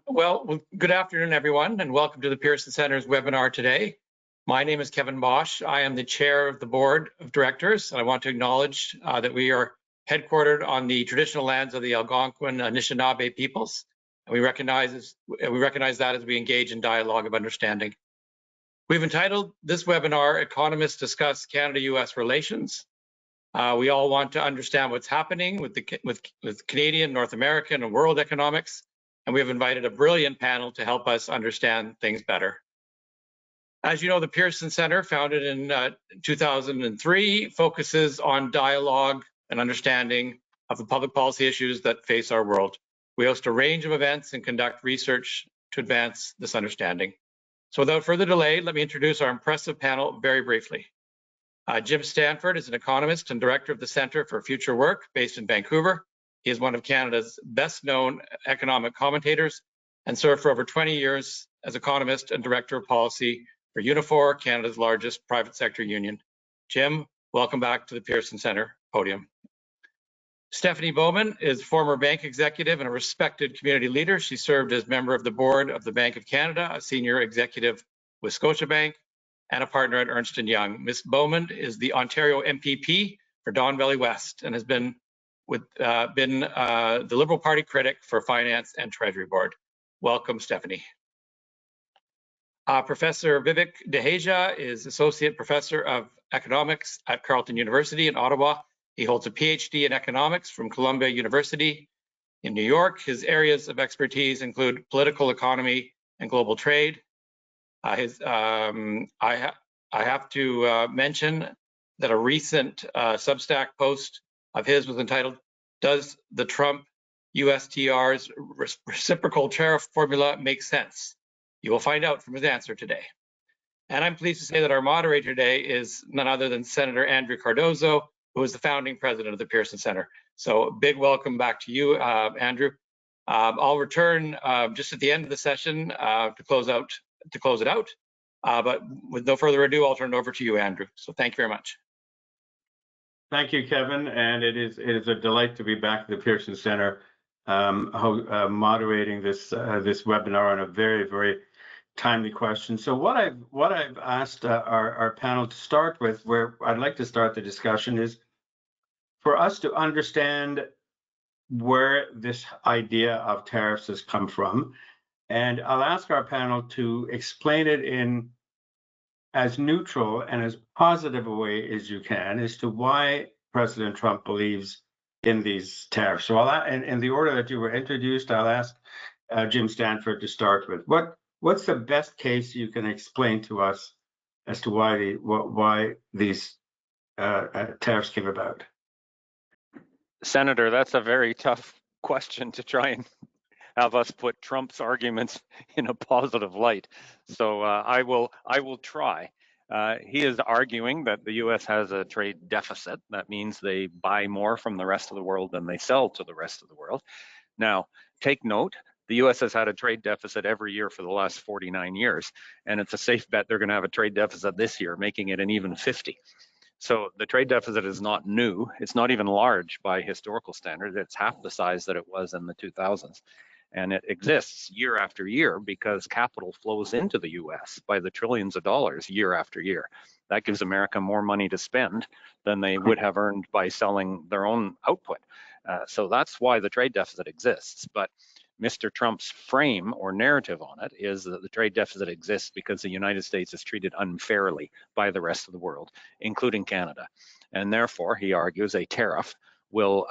Well, good afternoon, everyone, and welcome to the Pearson Center's webinar today. My name is Kevin Bosch. I am the chair of the board of directors, and I want to acknowledge that we are headquartered on the traditional lands of the Algonquin Anishinaabe peoples, and we recognize that as we engage in dialogue of understanding. We've entitled this webinar, Economists Discuss Canada-US Relations. We all want to understand what's happening with Canadian, North American, and world economics, and we have invited a brilliant panel to help us understand things better. As you know, the Pearson Center, founded in 2003, focuses on dialogue and understanding of the public policy issues that face our world. We host a range of events and conduct research to advance this understanding. So without further delay, let me introduce our impressive panel very briefly. Jim Stanford is an economist and director of the Center for Future Work based in Vancouver. He is one of Canada's best-known economic commentators and served for over 20 years as economist and director of policy for Unifor, Canada's largest private sector union. Jim, welcome back to the Pearson Centre podium. Stephanie Bowman is former bank executive and a respected community leader. She served as member of the board of the Bank of Canada, a senior executive with Scotiabank, and a partner at Ernst & Young. Ms. Bowman is the Ontario MPP for Don Valley West and has been the Liberal Party critic for Finance and Treasury Board. Welcome, Stephanie. Professor Vivek Dehejia is Associate Professor of Economics at Carleton University in Ottawa. He holds a PhD in economics from Columbia University in New York. His areas of expertise include political economy and global trade. I have to mention that a recent Substack post of his was entitled, "Does the Trump USTR's reciprocal tariff formula make sense?" You will find out from his answer today. And I'm pleased to say that our moderator today is none other than Senator Andrew Cardozo, who is the founding president of the Pearson Center. So a big welcome back to you, Andrew. I'll return just at the end of the session to close it out. But with no further ado, I'll turn it over to you, Andrew. So thank you very much. Thank you, Kevin, and it is a delight to be back at the Pearson Center, moderating this webinar on a very timely question. So what I've asked our panel to start with, where I'd like to start the discussion, is for us to understand where this idea of tariffs has come from, and I'll ask our panel to explain it in as neutral and as positive a way as you can as to why President Trump believes in these tariffs. So in the order that you were introduced, I'll ask Jim Stanford to start with. What's the best case you can explain to us as to why these tariffs came about? Senator, that's a very tough question to try and have us put Trump's arguments in a positive light. So I will try. He is arguing that the U.S. has a trade deficit. That means they buy more from the rest of the world than they sell to the rest of the world. Now, take note, the U.S. has had a trade deficit every year for the last 49 years, and it's a safe bet they're going to have a trade deficit this year, making it an even 50. So the trade deficit is not new. It's not even large by historical standards. It's half the size that it was in the 2000s. And it exists year after year because capital flows into the US by the trillions of dollars year after year. That gives America more money to spend than they would have earned by selling their own output. So that's why the trade deficit exists. But Mr. Trump's frame or narrative on it is that the trade deficit exists because the United States is treated unfairly by the rest of the world, including Canada. And therefore, he argues, a tariff will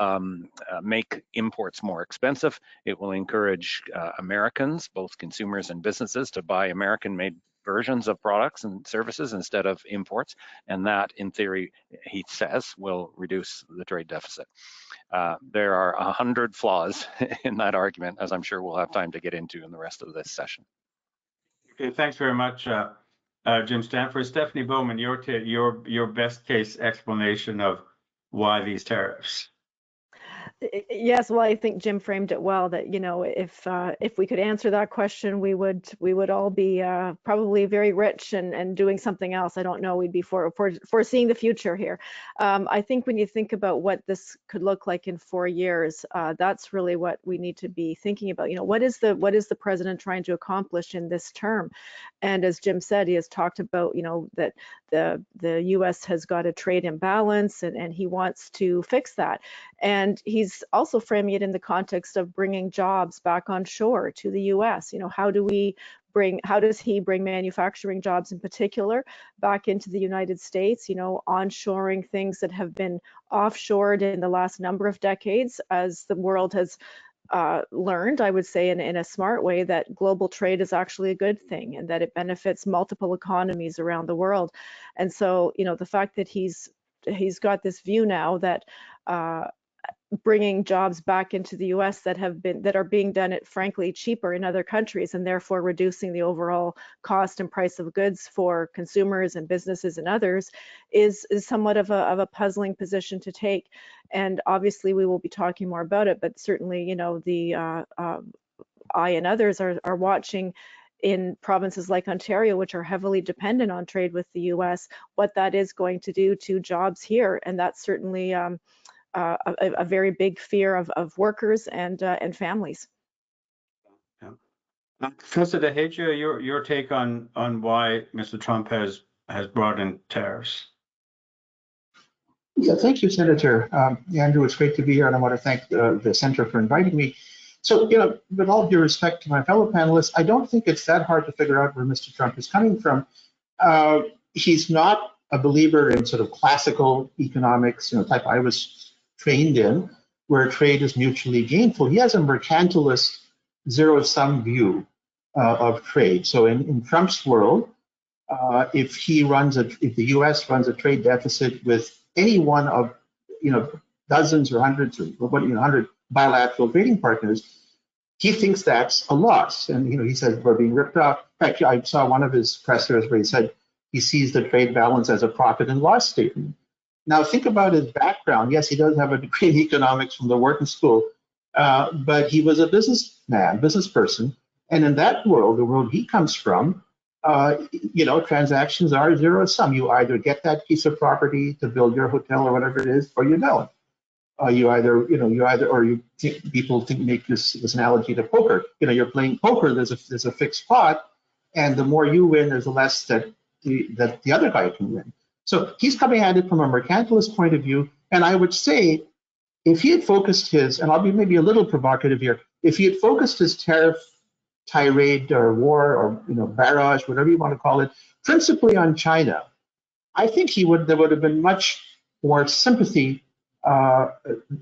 make imports more expensive. It will encourage Americans, both consumers and businesses, to buy American-made versions of products and services instead of imports. And that, in theory, he says, will reduce the trade deficit. There are 100 flaws in that argument, as I'm sure we'll have time to get into in the rest of this session. Okay, thanks very much, Jim Stanford. Stephanie Bowman, your best case explanation of why these tariffs? Yes, well, I think Jim framed it well. That if we could answer that question, we would all be probably very rich and doing something else. I don't know. We'd be foreseeing the future here. I think when you think about what this could look like in 4 years, that's really what we need to be thinking about. What is the president trying to accomplish in this term? And as Jim said, he has talked about that the U.S. has got a trade imbalance, and he wants to fix that. And he's also framing it in the context of bringing jobs back on shore to the U.S. How does he bring manufacturing jobs in particular back into the United States? Onshoring things that have been offshored in the last number of decades, as the world has learned, I would say, in a smart way, that global trade is actually a good thing and that it benefits multiple economies around the world. And so, the fact that he's got this view now that bringing jobs back into the U.S. that are being done at frankly cheaper in other countries, and therefore reducing the overall cost and price of goods for consumers and businesses and others, is somewhat of a puzzling position to take. And obviously we will be talking more about it, but certainly I and others are watching in provinces like Ontario, which are heavily dependent on trade with the U.S., what that is going to do to jobs here. And that's certainly a very big fear of workers and families. Yeah. Professor Dehejia, your take on why Mr. Trump has brought in tariffs. Yeah, thank you, Senator. Andrew, it's great to be here, and I want to thank the Center for inviting me. So, with all due respect to my fellow panelists, I don't think it's that hard to figure out where Mr. Trump is coming from. He's not a believer in sort of classical economics, type I was trained in, where trade is mutually gainful. He has a mercantilist zero-sum view of trade. So in Trump's world, if the U.S. runs a trade deficit with any one of dozens or hundreds or 100 bilateral trading partners, he thinks that's a loss. And he says we're being ripped off. In fact, I saw one of his pressers where he said he sees the trade balance as a profit and loss statement. Now think about his background. Yes, he does have a degree in economics from the Wharton School, but he was a business person. And in that world, the world he comes from, transactions are zero sum. You either get that piece of property to build your hotel or whatever it is, or you don't. People make this analogy to poker. You're playing poker. There's a fixed pot, and the more you win, there's the less that the other guy can win. So he's coming at it from a mercantilist point of view. And I would say, if he had focused and I'll be maybe a little provocative here, if he had focused his tariff tirade or war or barrage, whatever you want to call it, principally on China, I think there would have been much more sympathy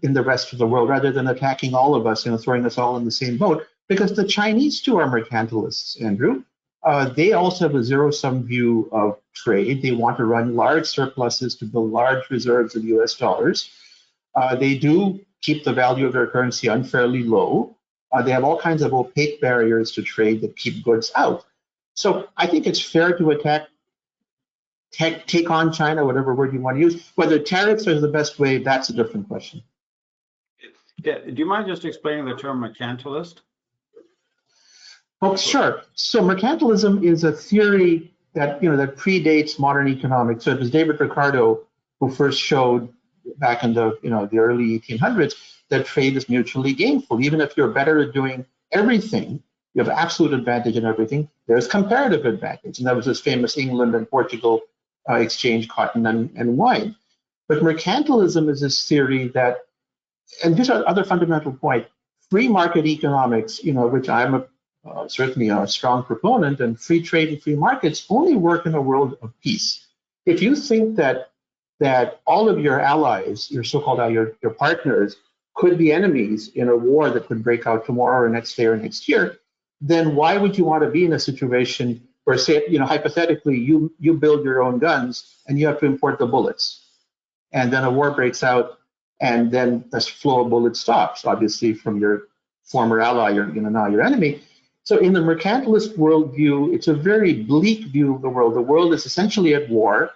in the rest of the world, rather than attacking all of us, throwing us all in the same boat. Because the Chinese too are mercantilists, Andrew. They also have a zero-sum view of trade. They want to run large surpluses to build large reserves of US dollars. They do keep the value of their currency unfairly low. They have all kinds of opaque barriers to trade that keep goods out. So I think it's fair to take on China, whatever word you want to use. Whether tariffs are the best way, that's a different question. Yeah, do you mind just explaining the term mercantilist? Oh, sure. So mercantilism is a theory that that predates modern economics. So it was David Ricardo who first showed back in the the early 1800s that trade is mutually gainful. Even if you're better at doing everything, you have absolute advantage in everything. There's comparative advantage, and that was this famous England and Portugal exchange cotton and wine. But mercantilism is this theory that, and here's another fundamental point: free market economics, which I'm certainly a strong proponent, and free trade and free markets only work in a world of peace. If you think that all of your allies, your so-called your partners, could be enemies in a war that could break out tomorrow or next day or next year, then why would you want to be in a situation where, say, hypothetically, you build your own guns and you have to import the bullets, and then a war breaks out, and then the flow of bullets stops, obviously, from your former ally, now your enemy. So in the mercantilist worldview, it's a very bleak view of the world. The world is essentially at war.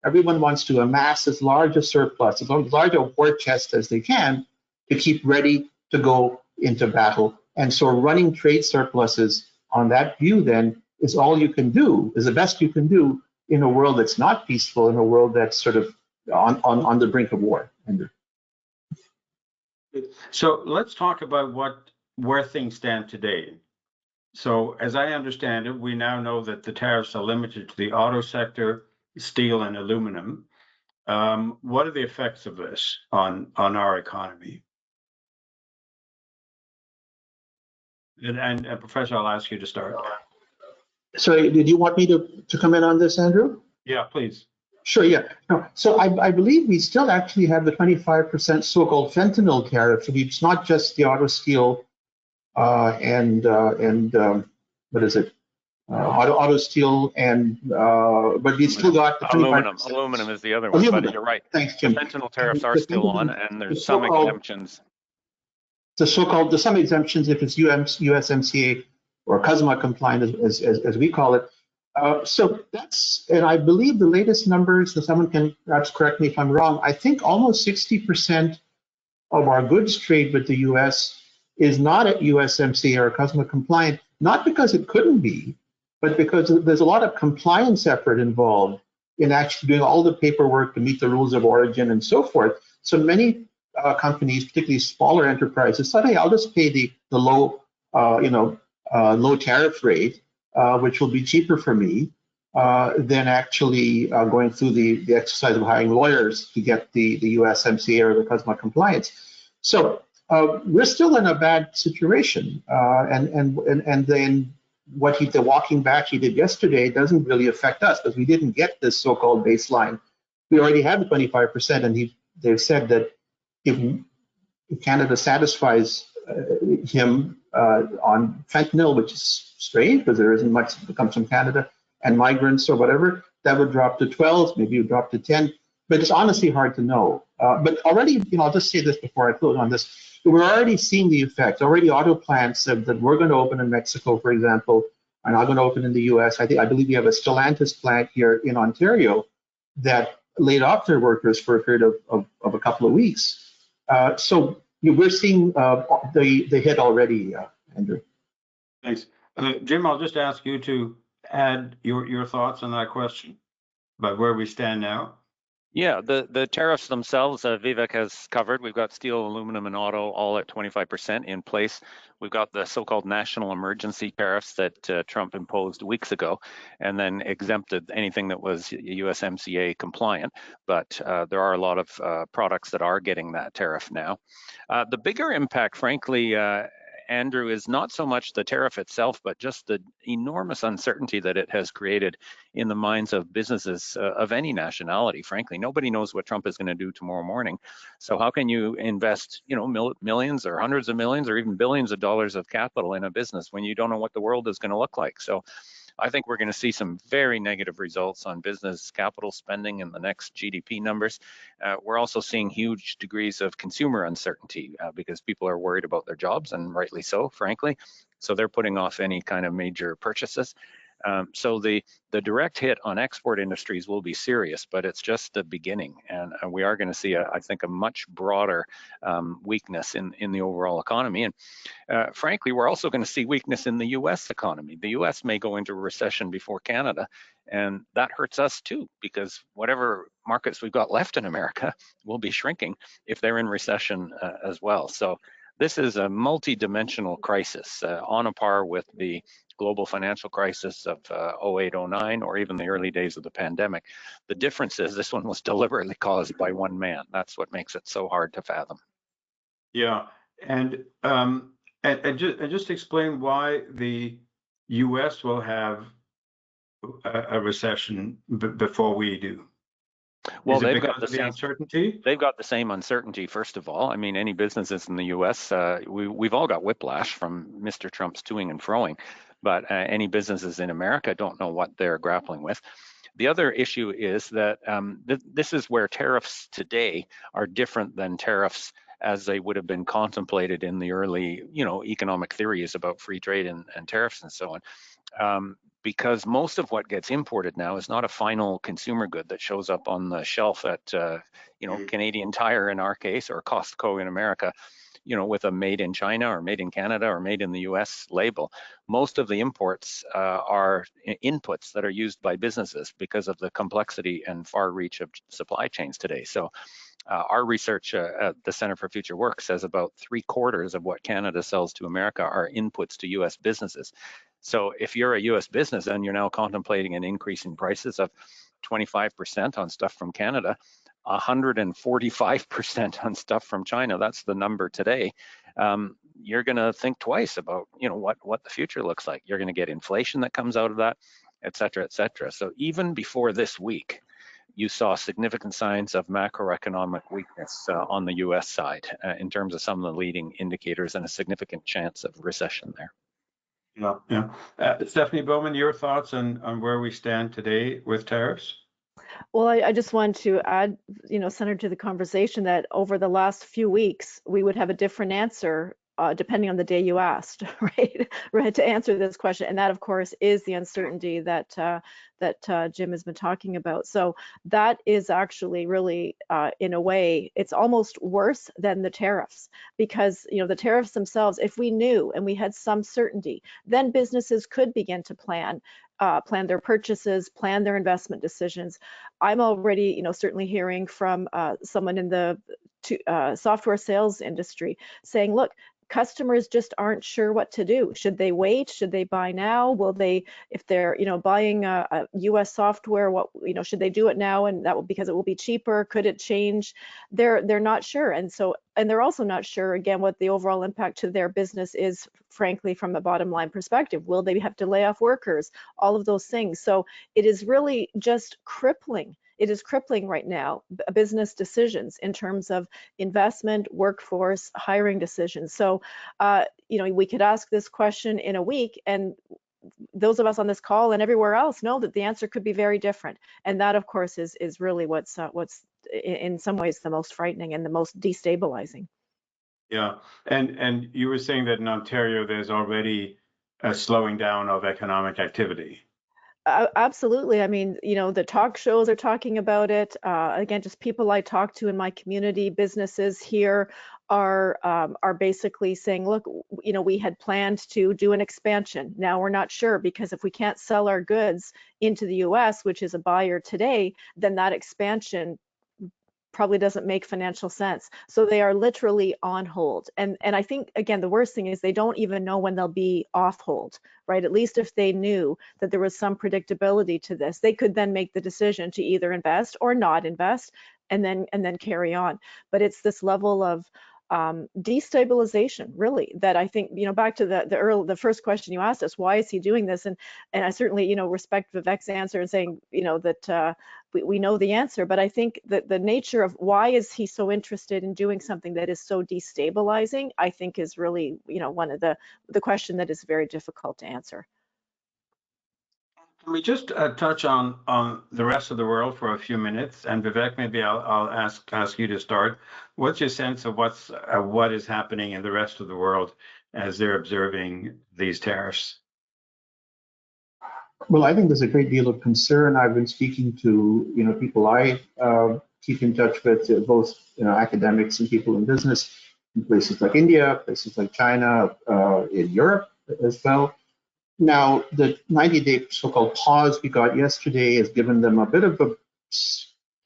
Everyone wants to amass as large a surplus, as large a war chest as they can, to keep ready to go into battle. And so running trade surpluses on that view then is all you can do, is the best you can do in a world that's not peaceful, in a world that's sort of on the brink of war. So let's talk about where things stand today. So as I understand it, we now know that the tariffs are limited to the auto sector, steel and aluminum. What are the effects of this on our economy? And Professor, I'll ask you to start. Sorry, did you want me to comment on this, Andrew? Yeah, please. Sure, yeah. No, so I believe we still actually have the 25% so-called fentanyl tariff. So it's not just the auto, steel, and what is it? Auto, steel, and but we still got the 25%. Aluminum is the other one, but you're right. Thanks, Jim. The fentanyl tariffs are still on, and there's some exemptions. There's some exemptions if it's USMCA or CUSMA compliant, as we call it. So that's, and I believe the latest numbers, and someone can perhaps correct me if I'm wrong, I think almost 60% of our goods trade with the US is not at USMCA or CUSMA compliant, not because it couldn't be, but because there's a lot of compliance effort involved in actually doing all the paperwork to meet the rules of origin and so forth. So many companies, particularly smaller enterprises, say, hey, I'll just pay the low, low tariff rate, which will be cheaper for me than actually going through the exercise of hiring lawyers to get the USMCA or the CUSMA compliance. So we're still in a bad situation, and then the walking back he did yesterday doesn't really affect us because we didn't get this so-called baseline. We already have the 25%, and they've said that if Canada satisfies him on fentanyl, which is strange because there isn't much that comes from Canada, and migrants or whatever, that would drop to 12, maybe it would drop to 10, but it's honestly hard to know. But already, I'll just say this before I close on this, we're already seeing the effects. Already auto plants that we're going to open in Mexico, for example, are not going to open in the US. I believe we have a Stellantis plant here in Ontario that laid off their workers for a period of a couple of weeks. So we're seeing the hit already, Andrew. Thanks. Jim, I'll just ask you to add your thoughts on that question about where we stand now. Yeah, the tariffs themselves, Vivek has covered. We've got steel, aluminum, and auto all at 25% in place. We've got the so-called national emergency tariffs that Trump imposed weeks ago, and then exempted anything that was USMCA compliant. But there are a lot of products that are getting that tariff now. The bigger impact, frankly, Andrew, is not so much the tariff itself, but just the enormous uncertainty that it has created in the minds of businesses of any nationality. Frankly, nobody knows what Trump is going to do tomorrow morning. So how can you invest, millions or hundreds of millions or even billions of dollars of capital in a business when you don't know what the world is going to look like? So I think we're going to see some very negative results on business capital spending in the next GDP numbers. We're also seeing huge degrees of consumer uncertainty because people are worried about their jobs, and rightly so, frankly. So they're putting off any kind of major purchases. So the direct hit on export industries will be serious, but it's just the beginning. And we are going to see, I think, a much broader weakness in the overall economy. And frankly, we're also going to see weakness in the US economy. The US may go into recession before Canada, and that hurts us too, because whatever markets we've got left in America will be shrinking if they're in recession as well. So this is a multi-dimensional crisis on a par with the global financial crisis of 08-09, or even the early days of the pandemic. The difference is this one was deliberately caused by one man. That's what makes it so hard to fathom. Yeah, and just explain why the U.S. will have a recession before we do. Well, they've got the uncertainty. They've got the same uncertainty. First of all, I mean, any businesses in the U.S., we've all got whiplash from Mr. Trump's toing and froing, but any businesses in America don't know what they're grappling with. The other issue is that this is where tariffs today are different than tariffs as they would have been contemplated in the early, economic theories about free trade and tariffs and so on. because most of what gets imported now is not a final consumer good that shows up on the shelf at Canadian Tire in our case, or Costco in America, with a made in China or made in Canada or made in the US label. Most of the imports are inputs that are used by businesses because of the complexity and far reach of supply chains today. So our research at the Center for Future Work says about 3/4 of what Canada sells to America are inputs to US businesses. So if you're a US business and you're now contemplating an increase in prices of 25% on stuff from Canada, 145% on stuff from China, that's the number today, you're going to think twice about what the future looks like. You're going to get inflation that comes out of that, et cetera, et cetera. So even before this week, you saw significant signs of macroeconomic weakness on the US side in terms of some of the leading indicators, and a significant chance of recession there. Yeah. Stephanie Bowman, your thoughts on where we stand today with tariffs? Well, I just want to add, Senator, to the conversation that over the last few weeks, we would have a different answer depending on the day you asked, right, to answer this question. And that, of course, is the uncertainty that Jim has been talking about. So that is actually really, in a way, it's almost worse than the tariffs, because the tariffs themselves, if we knew and we had some certainty, then businesses could begin to plan their purchases, plan their investment decisions. I'm already, certainly hearing from someone in the software sales industry saying, look, customers just aren't sure what to do. Should they wait? Should they buy now? Will they, if they're, buying a US software, should they do it now? And that will, because it will be cheaper. Could it change? They're not sure. And they're also not sure, again, what the overall impact to their business is, frankly, from a bottom line perspective. Will they have to lay off workers? All of those things. So it is really just crippling. It is crippling right now, business decisions in terms of investment, workforce, hiring decisions. So, we could ask this question in a week, and those of us on this call and everywhere else know that the answer could be very different. And that, of course, is really what's in some ways the most frightening and the most destabilizing. Yeah, and you were saying that in Ontario, there's already a slowing down of economic activity. Absolutely. I mean, the talk shows are talking about it. Again, just people I talk to in my community, businesses here are basically saying, look, we had planned to do an expansion. Now we're not sure, because if we can't sell our goods into the US, which is a buyer today, then that expansion probably doesn't make financial sense. So they are literally on hold. And I think, again, the worst thing is they don't even know when they'll be off hold, right? At least if they knew that there was some predictability to this, they could then make the decision to either invest or not invest, and then carry on. But it's this level of destabilization, really, that I think, back to the first question you asked us, why is he doing this? And I certainly, respect Vivek's answer and saying, that we know the answer, but I think that the nature of why is he so interested in doing something that is so destabilizing, I think is really, one of the question that is very difficult to answer. Can we just touch on the rest of the world for a few minutes? And Vivek, maybe I'll ask you to start. What's your sense of what is happening in the rest of the world as they're observing these tariffs? Well, I think there's a great deal of concern. I've been speaking to people I keep in touch with, both academics and people in business in places like India, places like China, in Europe as well. Now, the 90-day so-called pause we got yesterday has given them a bit of a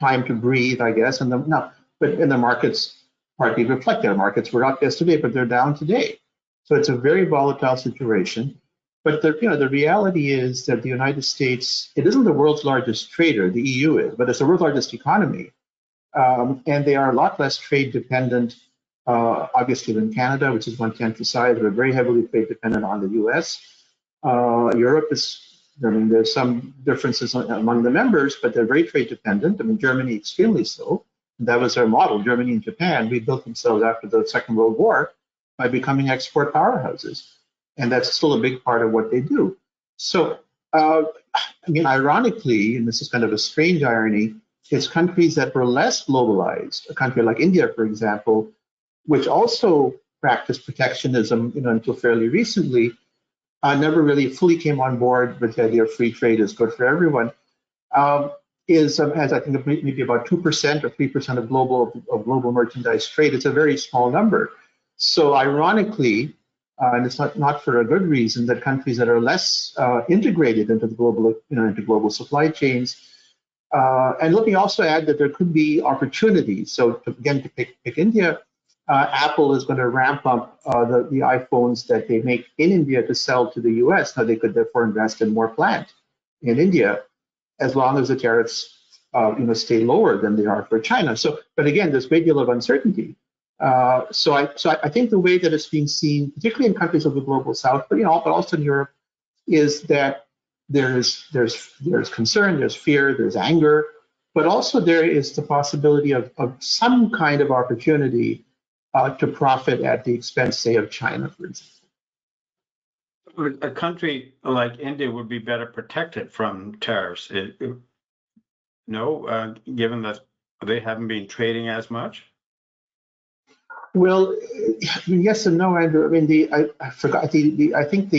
time to breathe, I guess. And the markets partly reflect their markets were up yesterday, but they're down today. So it's a very volatile situation. But the reality is that the United States, it isn't the world's largest trader, the EU is, but it's the world's largest economy. And they are a lot less trade dependent, obviously, than Canada, which is 1/10 the size. They're very heavily trade dependent on the US. Europe is, there's some differences among the members, but they're very trade dependent. Germany extremely so. That was their model. Germany and Japan rebuilt themselves after the Second World War by becoming export powerhouses. And that's still a big part of what they do. So, ironically, and this is kind of a strange irony, it's countries that were less globalized, a country like India, for example, which also practiced protectionism, until fairly recently, never really fully came on board with the idea of free trade is good for everyone, has I think maybe about 2% or 3% of global merchandise trade. It's a very small number. So ironically, and it's not for a good reason, that countries that are less integrated into the global supply chains. And let me also add that there could be opportunities. So again, to pick India, Apple is going to ramp up the iPhones that they make in India to sell to the US. Now they could therefore invest in more plant in India, as long as the tariffs stay lower than they are for China. So, but again, there's a great deal of uncertainty. So I think the way that it's being seen, particularly in countries of the global south, but also in Europe, is that there's concern, there's fear, there's anger, but also there is the possibility of some kind of opportunity to profit at the expense, say, of China, for example. A country like India would be better protected from tariffs, given that they haven't been trading as much? Well, yes and no, Andrew. I mean, I forgot I think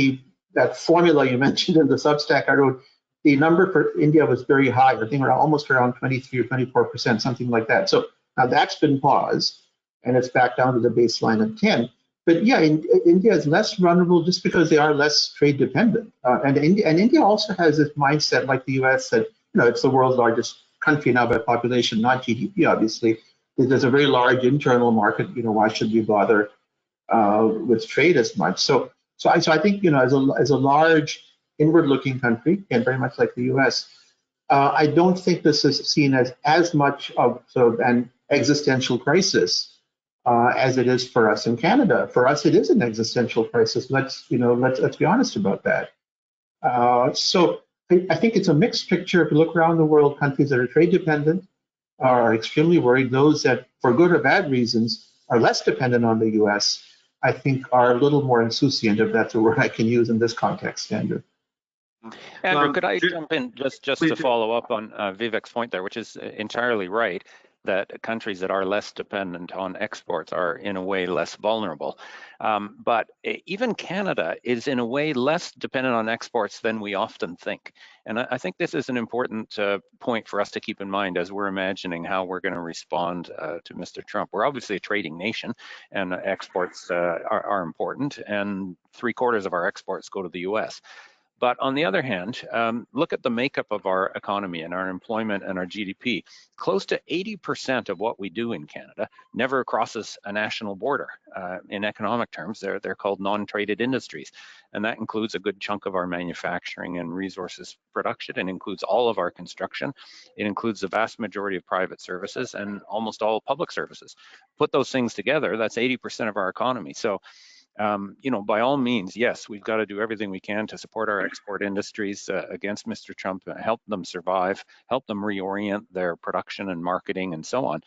that formula you mentioned in the Substack I wrote, the number for India was very high. I think almost around 23 or 24%, something like that. So now that's been paused, and it's back down to the baseline of 10. But yeah, India is less vulnerable just because they are less trade dependent. And India also has this mindset, like the US, that it's the world's largest country now by population, not GDP, obviously. There's a very large internal market. Why should we bother with trade as much? So I think as a large inward-looking country, and very much like the US, I don't think this is seen as much of sort of an existential crisis as it is for us in Canada. For us, it is an existential crisis. Let's be honest about that. So I think it's a mixed picture. If you look around the world, countries that are trade dependent are extremely worried. Those that, for good or bad reasons, are less dependent on the U.S., I think are a little more insouciant, if that's a word I can use in this context, Andrew. Andrew, could I jump in just to follow up on Vivek's point there, which is entirely right, that countries that are less dependent on exports are in a way less vulnerable. But even Canada is in a way less dependent on exports than we often think. And I think this is an important point for us to keep in mind as we're imagining how we're going to respond to Mr. Trump. We're obviously a trading nation, and exports are important, and 3/4 of our exports go to the US. But on the other hand, look at the makeup of our economy and our employment and our GDP. Close to 80% of what we do in Canada never crosses a national border. In economic terms, they're called non-traded industries. And that includes a good chunk of our manufacturing and resources production. It includes all of our construction. It includes the vast majority of private services and almost all public services. Put those things together, that's 80% of our economy. So by all means, yes, we've got to do everything we can to support our export industries against Mr. Trump, help them survive, help them reorient their production and marketing and so on.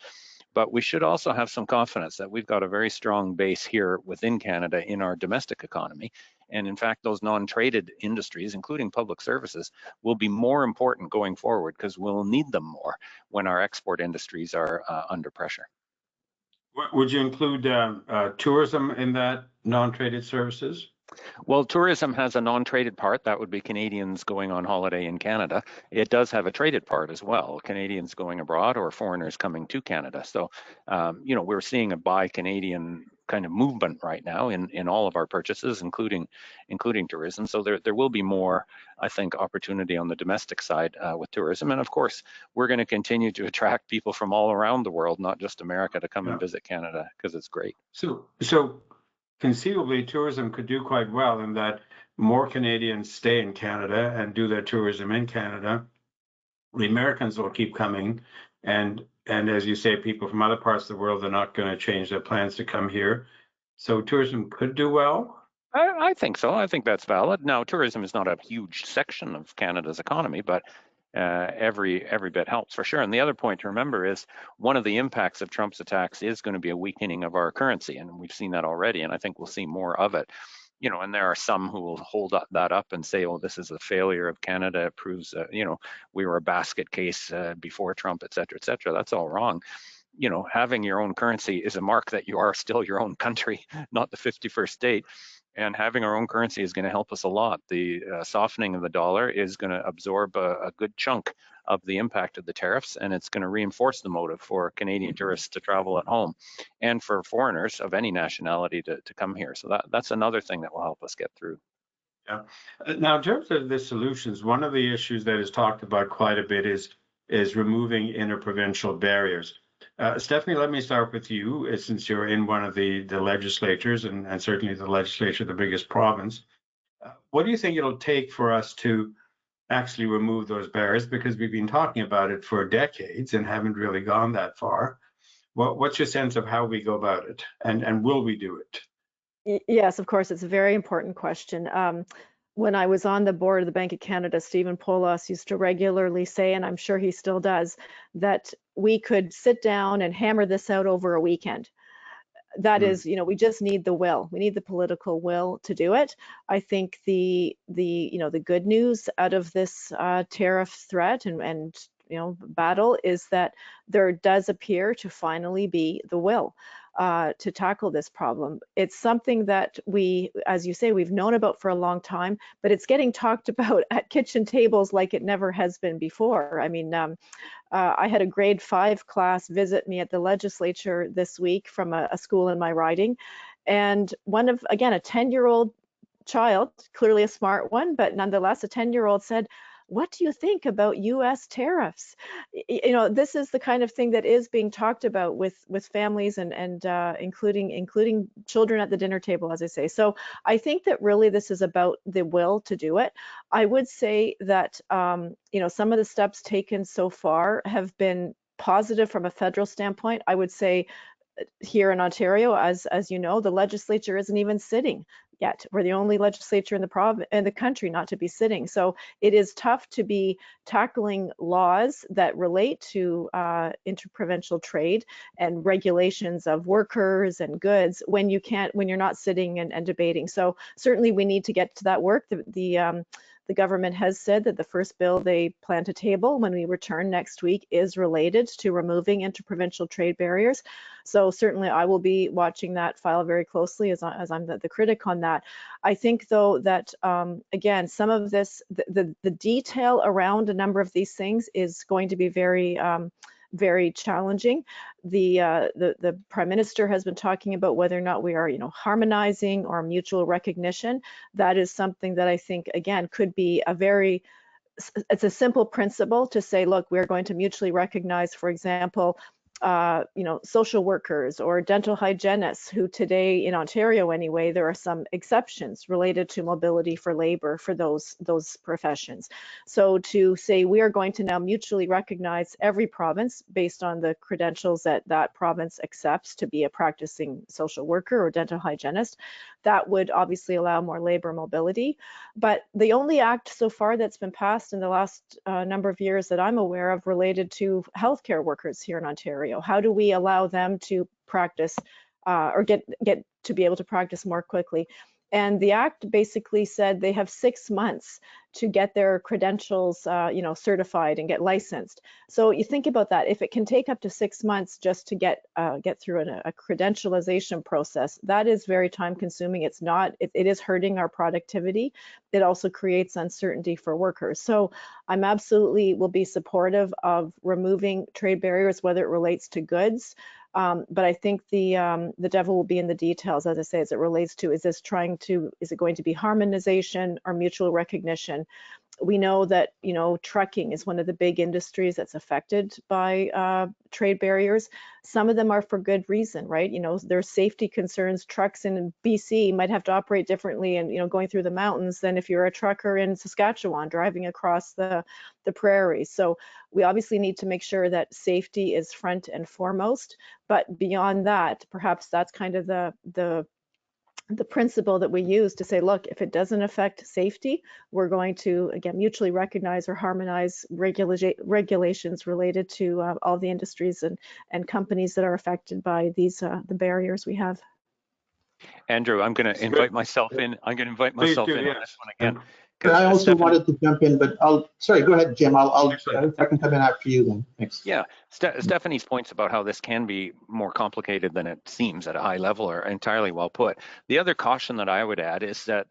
But we should also have some confidence that we've got a very strong base here within Canada in our domestic economy. And in fact, those non-traded industries, including public services, will be more important going forward because we'll need them more when our export industries are under pressure. Would you include tourism in that, non-traded services? Well, tourism has a non-traded part. That would be Canadians going on holiday in Canada. It does have a traded part as well, Canadians going abroad or foreigners coming to Canada. So, we're seeing a buy Canadian kind of movement right now in all of our purchases, including tourism. So there will be more, I think, opportunity on the domestic side with tourism. And of course, we're going to continue to attract people from all around the world, not just America, to come and visit Canada because it's great. So conceivably, tourism could do quite well in that more Canadians stay in Canada and do their tourism in Canada. The Americans will keep coming, and as you say, people from other parts of the world are not going to change their plans to come here. So tourism could do well. I think so. I think that's valid. Now, tourism is not a huge section of Canada's economy, but every bit helps for sure. And the other point to remember is one of the impacts of Trump's attacks is going to be a weakening of our currency, and we've seen that already, and I think we'll see more of it. And there are some who will hold that up and say, "Oh, this is a failure of Canada. It proves, we were a basket case before Trump, et cetera, et cetera." That's all wrong. Having your own currency is a mark that you are still your own country, not the 51st state. and having our own currency is going to help us a lot. The softening of the dollar is going to absorb a good chunk of the impact of the tariffs, and it's going to reinforce the motive for Canadian tourists to travel at home and for foreigners of any nationality to come here. So that's another thing that will help us get through. Yeah. Now, in terms of the solutions, one of the issues that is talked about quite a bit is removing interprovincial barriers. Stephanie, let me start with you, since you're in one of the legislatures and certainly the legislature, the biggest province. What do you think it'll take for us to actually remove those barriers? Because we've been talking about it for decades and haven't really gone that far. What's your sense of how we go about it, and will we do it? Yes, of course, it's a very important question. When I was on the board of the Bank of Canada, Stephen Polas used to regularly say, and I'm sure he still does, that we could sit down and hammer this out over a weekend. That is, we just need the will. We need the political will to do it. I think the good news out of this tariff threat and battle is that there does appear to finally be the will to tackle this problem. It's something that we, as you say, we've known about for a long time, but it's getting talked about at kitchen tables like it never has been before. I mean, I had a grade 5 class visit me at the legislature this week from a school in my riding, and again, a 10-year-old child, clearly a smart one, but nonetheless, a 10-year-old said, "What do you think about US tariffs?" This is the kind of thing that is being talked about with families and including children at the dinner table, as I say. So I think that really this is about the will to do it. I would say that some of the steps taken so far have been positive from a federal standpoint. I would say here in Ontario, as you know, the legislature isn't even sitting yet. We're the only legislature in the country not to be sitting. So it is tough to be tackling laws that relate to interprovincial trade and regulations of workers and goods when you're not sitting and debating. So certainly we need to get to that work. The government has said that the first bill they plan to table when we return next week is related to removing interprovincial trade barriers. So certainly I will be watching that file very closely as I'm the critic on that. I think though that, again, some of this, the detail around a number of these things is going to be very challenging. The Prime Minister has been talking about whether or not we are, harmonizing or mutual recognition. That is something that I think, again, could be it's a simple principle to say, look, we're going to mutually recognize, for example, social workers or dental hygienists who today in Ontario anyway, there are some exceptions related to mobility for labor for those professions. So to say we are going to now mutually recognize every province based on the credentials that province accepts to be a practicing social worker or dental hygienist, that would obviously allow more labor mobility. But the only act so far that's been passed in the last number of years that I'm aware of related to healthcare workers here in Ontario. How do we allow them to practice or get to be able to practice more quickly? And the act basically said they have 6 months to get their credentials, certified and get licensed. So you think about that. If it can take up to 6 months just to get through a credentialization process, that is very time consuming. It is hurting our productivity. It also creates uncertainty for workers. So I'm absolutely will be supportive of removing trade barriers, whether it relates to goods. But I think the devil will be in the details, as I say, as it relates to, is it going to be harmonization or mutual recognition? We know that, trucking is one of the big industries that's affected by trade barriers. Some of them are for good reason, right? There's safety concerns. Trucks in BC might have to operate differently and, going through the mountains than if you're a trucker in Saskatchewan driving across the prairies. So we obviously need to make sure that safety is front and foremost. But beyond that, perhaps that's kind of the principle that we use to say, look, if it doesn't affect safety, we're going to, again, mutually recognize or harmonize regulations related to all the industries and companies that are affected by the barriers we have. Andrew, I'm going to invite myself in. I'm going to invite myself in on this one again. But I also wanted to jump in, but sorry, go ahead, Jim. If I can come in after you then. Thanks. Yeah, Stephanie's points about how this can be more complicated than it seems at a high level are entirely well put. The other caution that I would add is that,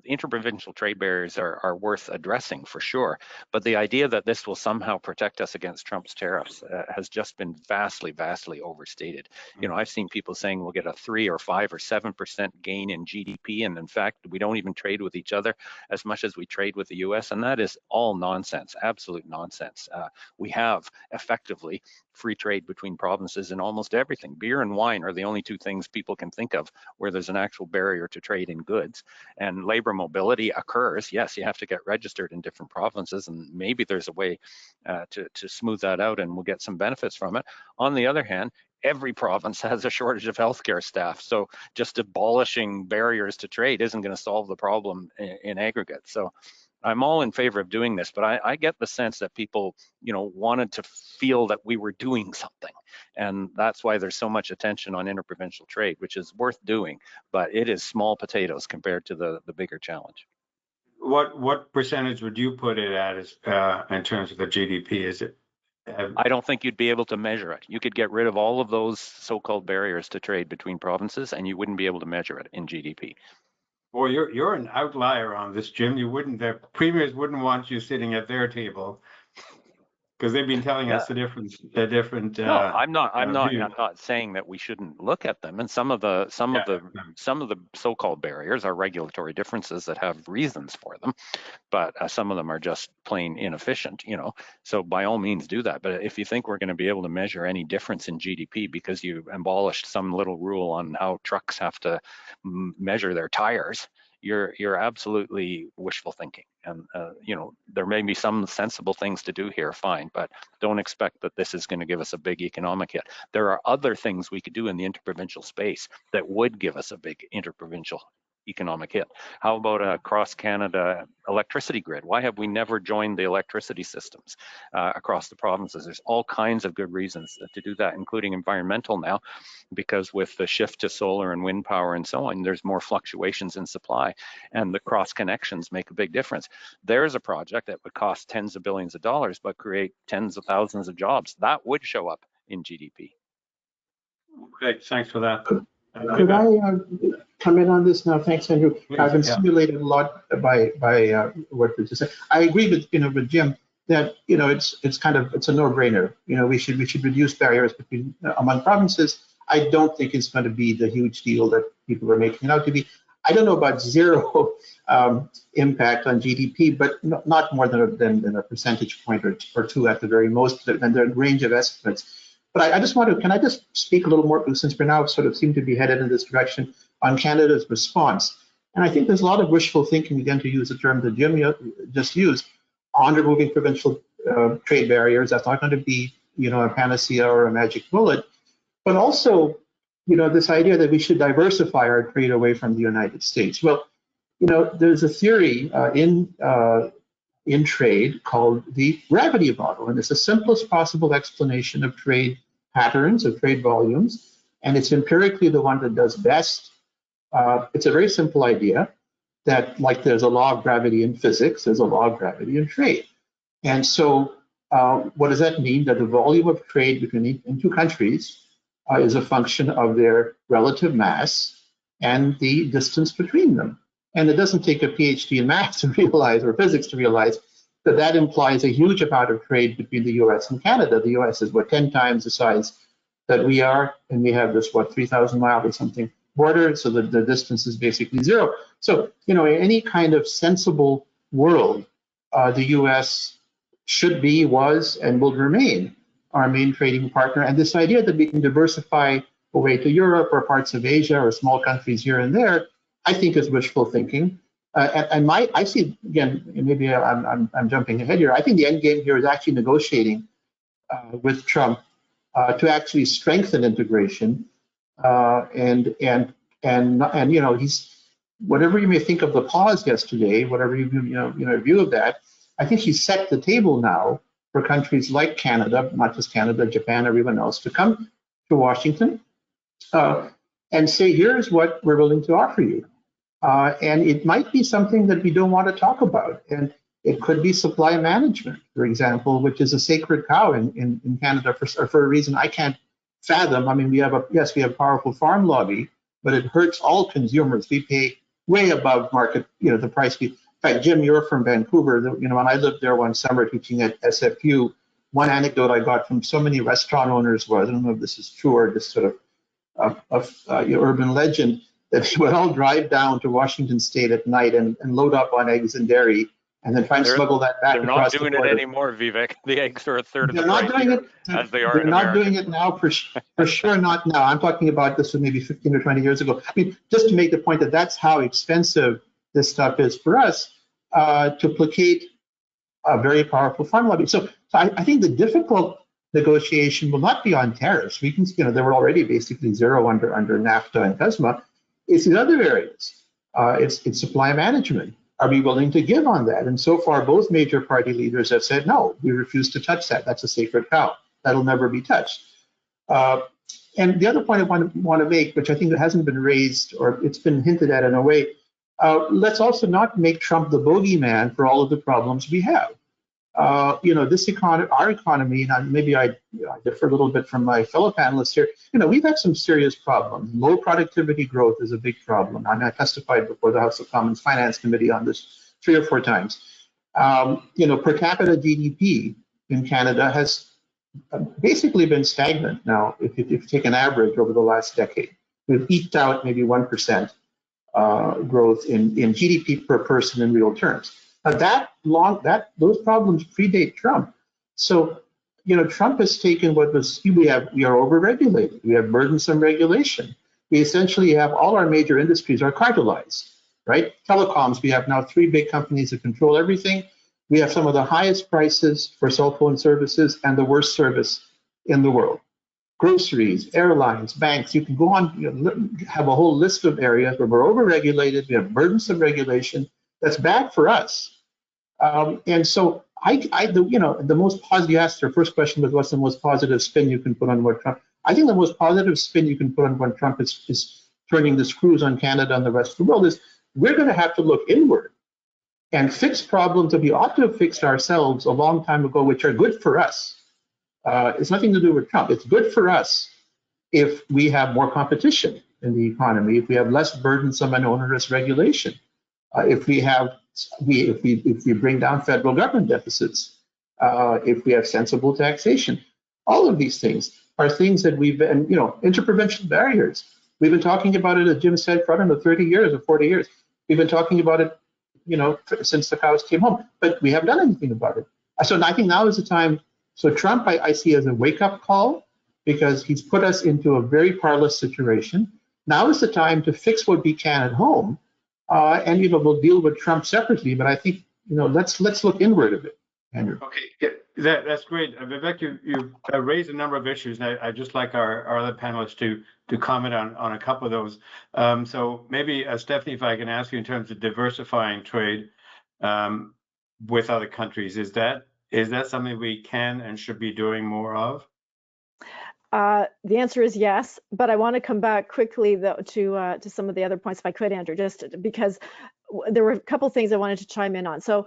interprovincial trade barriers are worth addressing for sure, but the idea that this will somehow protect us against Trump's tariffs has just been vastly, vastly overstated. I've seen people saying we'll get a 3 or 5 or 7% gain in GDP, and in fact, we don't even trade with each other as much as we trade with the US, and that is all nonsense, absolute nonsense. We have effectively free trade between provinces in almost everything. Beer and wine are the only two things people can think of where there's an actual barrier to trade in goods. And labor mobility occurs. Yes, you have to get registered in different provinces, and maybe there's a way to smooth that out and we'll get some benefits from it. On the other hand, every province has a shortage of healthcare staff. So just abolishing barriers to trade isn't going to solve the problem in aggregate. So I'm all in favor of doing this, but I get the sense that people, wanted to feel that we were doing something. And that's why there's so much attention on interprovincial trade, which is worth doing, but it is small potatoes compared to the bigger challenge. What percentage would you put it at in terms of the GDP? Is it? I don't think you'd be able to measure it. You could get rid of all of those so-called barriers to trade between provinces, and you wouldn't be able to measure it in GDP. Well, you're an outlier on this, Jim. The premiers wouldn't want you sitting at their table because they've been telling us the different. No, I'm not saying that we shouldn't look at them. And some of the so-called barriers are regulatory differences that have reasons for them, but some of them are just plain inefficient. So by all means do that. But if you think we're going to be able to measure any difference in GDP because you abolished some little rule on how trucks have to measure their tires, you're absolutely wishful thinking. And there may be some sensible things to do here, fine, but don't expect that this is going to give us a big economic hit. There are other things we could do in the interprovincial space that would give us a big interprovincial economic hit. How about a cross-Canada electricity grid? Why have we never joined the electricity systems across the provinces? There's all kinds of good reasons to do that, including environmental now, because with the shift to solar and wind power and so on, there's more fluctuations in supply, and the cross connections make a big difference. There's a project that would cost tens of billions of dollars, but create tens of thousands of jobs. That would show up in GDP. Great, thanks for that. Could I come in on this now? Thanks, Andrew. I've been stimulated a lot by what you just said. I agree with with Jim that it's a no-brainer. We should reduce barriers among provinces. I don't think it's going to be the huge deal that people are making it out to be. I don't know about zero impact on GDP, but not more than a percentage point or two at the very most, and the range of estimates. But I just can I just speak a little more, since we're now sort of seem to be headed in this direction, on Canada's response. And I think there's a lot of wishful thinking, again, to use the term that Jim just used, on removing provincial trade barriers. That's not going to be, a panacea or a magic bullet. But also, this idea that we should diversify our trade away from the United States. Well, there's a theory in trade called the gravity model, and it's the simplest possible explanation of trade patterns, of trade volumes, and it's empirically the one that does best. It's a very simple idea that, like there's a law of gravity in physics, there's a law of gravity in trade. And so what does that mean? That the volume of trade between two countries is a function of their relative mass and the distance between them. And it doesn't take a PhD in math to realize, or physics to realize, that implies a huge amount of trade between the US and Canada. The US is, 10 times the size that we are, and we have this, 3,000 mile or something border, so the distance is basically zero. So, in any kind of sensible world, the US should be, was, and will remain our main trading partner. And this idea that we can diversify away to Europe or parts of Asia or small countries here and there, I think is wishful thinking. I see, again, maybe I'm jumping ahead here. I think the end game here is actually negotiating with Trump to actually strengthen integration, and he's, whatever you may think of the pause yesterday, whatever you view of that, I think he's set the table now for countries like Canada, not just Canada, Japan, everyone else, to come to Washington and say, here's what we're willing to offer you. And it might be something that we don't want to talk about. And it could be supply management, for example, which is a sacred cow in Canada for a reason I can't fathom. I mean, we have a powerful farm lobby, but it hurts all consumers. We pay way above market, the price. In fact, Jim, you're from Vancouver. When I lived there one summer teaching at SFU, one anecdote I got from so many restaurant owners was, I don't know if this is true or just sort of urban legend, that they would all drive down to Washington State at night and load up on eggs and dairy, and then try and smuggle that back across the border. They're not doing it anymore, Vivek. The eggs are a third of the price. They're not doing it as they are in America. They're not doing it now, for sure not now. I'm talking about this maybe 15 or 20 years ago. I mean, just to make the point that that's how expensive this stuff is for us to placate a very powerful farm lobby. So I think the difficult negotiation will not be on tariffs. We can, they were already basically zero under NAFTA and TESMA. It's in other areas. It's supply management. Are we willing to give on that? And so far, both major party leaders have said, no, we refuse to touch that. That's a sacred cow. That'll never be touched. And the other point I want to make, which I think hasn't been raised, or it's been hinted at in a way, let's also not make Trump the bogeyman for all of the problems we have. This economy, our economy, and maybe I differ a little bit from my fellow panelists here, we've had some serious problems. Low productivity growth is a big problem. I testified before the House of Commons Finance Committee on this 3 or 4 times. Per capita GDP in Canada has basically been stagnant now, if you take an average over the last decade. We've eked out maybe 1% growth in GDP per person in real terms. Now those problems predate Trump. So, Trump has taken we are overregulated. We have burdensome regulation. We essentially have all our major industries are cartelized, right? Telecoms, we have now 3 big companies that control everything. We have some of the highest prices for cell phone services and the worst service in the world. Groceries, airlines, banks, you can go on, have a whole list of areas where we're overregulated. We have burdensome regulation. That's bad for us. And so the most positive, you asked your first question was, what's the most positive spin you can put on what Trump? I think the most positive spin you can put on what Trump is turning the screws on Canada and the rest of the world is we're going to have to look inward and fix problems that we ought to have fixed ourselves a long time ago, which are good for us. It's nothing to do with Trump. It's good for us if we have more competition in the economy, if we have less burdensome and onerous regulation, if we bring down federal government deficits, if we have sensible taxation. All of these things are things that interprovincial barriers. We've been talking about it, as Jim said, for, 30 years or 40 years. We've been talking about it, since the cows came home, but we haven't done anything about it. So I think now is the time. So Trump, I see as a wake-up call because he's put us into a very parlous situation. Now is the time to fix what we can at home. And we'll deal with Trump separately, but I think let's look inward a bit, Andrew. Okay, that's great, Vivek. You raised a number of issues, and I'd just like our other panelists to comment on a couple of those. So maybe Stephanie, if I can ask you in terms of diversifying trade with other countries, is that something we can and should be doing more of? The answer is yes, but I want to come back quickly though to some of the other points if I could, Andrew, just because there were a couple things I wanted to chime in on. So